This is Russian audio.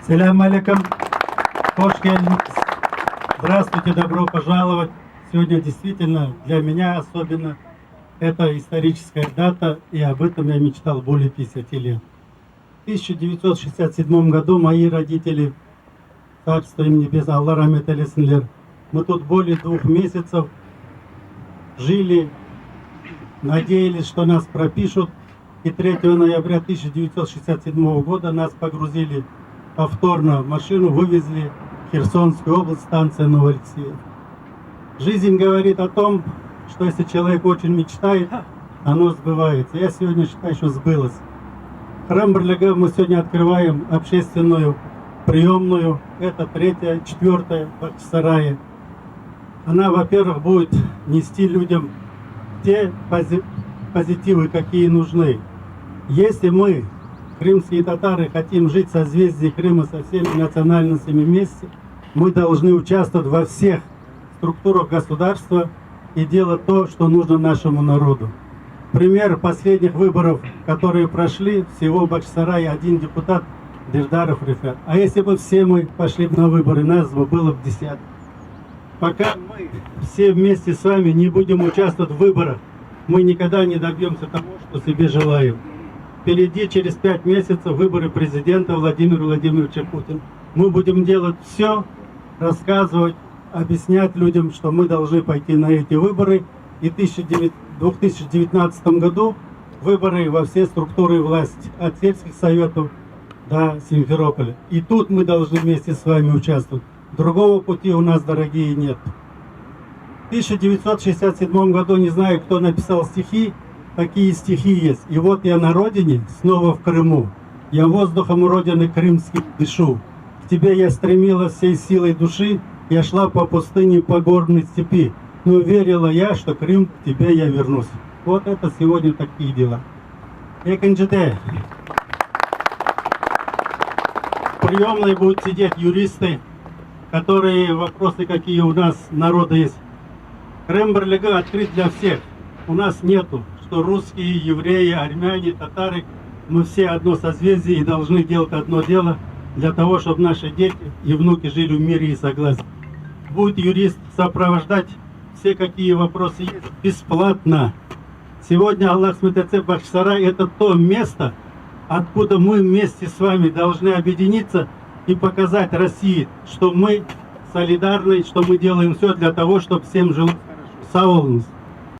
Салям алейкум. Здравствуйте, добро пожаловать. Сегодня действительно для меня особенно это историческая дата, и об этом я мечтал более 50 лет. В 1967 году мои родители, царство им небесное, Аллах рахмет эйлесинлер, мы тут более 2 месяцев жили, надеялись, что нас пропишут, и 3 ноября 1967 года нас погрузили повторно в машину, вывезли в Херсонскую область, станция Новоалексеев. Жизнь говорит о том, что если человек очень мечтает, оно сбывается. Я сегодня считаю, что сбылось. Храм Бірлігі мы сегодня открываем общественную приемную. Это 3-я, 4-я в Бахчисарае. Она, во-первых, будет нести людям те позитивы, какие нужны. Если мы, крымские татары, хотим жить в созвездии Крыма со всеми национальностями вместе, мы должны участвовать во всех структурах государства и делать то, что нужно нашему народу. Пример последних выборов, которые прошли, всего в Бахчисарае 1 депутат Деждаров Рифат. А если бы все мы пошли на выборы, нас бы было в десятки. Пока мы все вместе с вами не будем участвовать в выборах, мы никогда не добьемся того, что себе желаем. Впереди через 5 месяцев выборы президента Владимира Владимировича Путина. Мы будем делать все, рассказывать, объяснять людям, что мы должны пойти на эти выборы. И в 2019 году выборы во все структуры власти, от сельских советов до Симферополя. И тут мы должны вместе с вами участвовать. Другого пути у нас, дорогие, нет. В 1967 году, не знаю, кто написал стихи, такие стихи есть. И вот я на родине, снова в Крыму. Я воздухом родины крымский дышу. К тебе я стремилась всей силой души. Я шла по пустыне, по горной степи. Но верила я, что Крым, к тебе я вернусь. Вот это сегодня такие дела. Экинчите. В приемной будут сидеть юристы, которые вопросы, какие у нас народа есть. Храм Бірлігі открыт для всех. У нас нету, что русские, евреи, армяне, татары, мы все одно созвездие и должны делать одно дело для того, чтобы наши дети и внуки жили в мире и согласии. Будет юрист сопровождать все, какие вопросы есть, бесплатно. Сегодня Аллах Смитаце Бахчисарай — это то место, откуда мы вместе с вами должны объединиться и показать России, что мы солидарны, что мы делаем все для того, чтобы всем жилось хорошо. Сау болыңыз.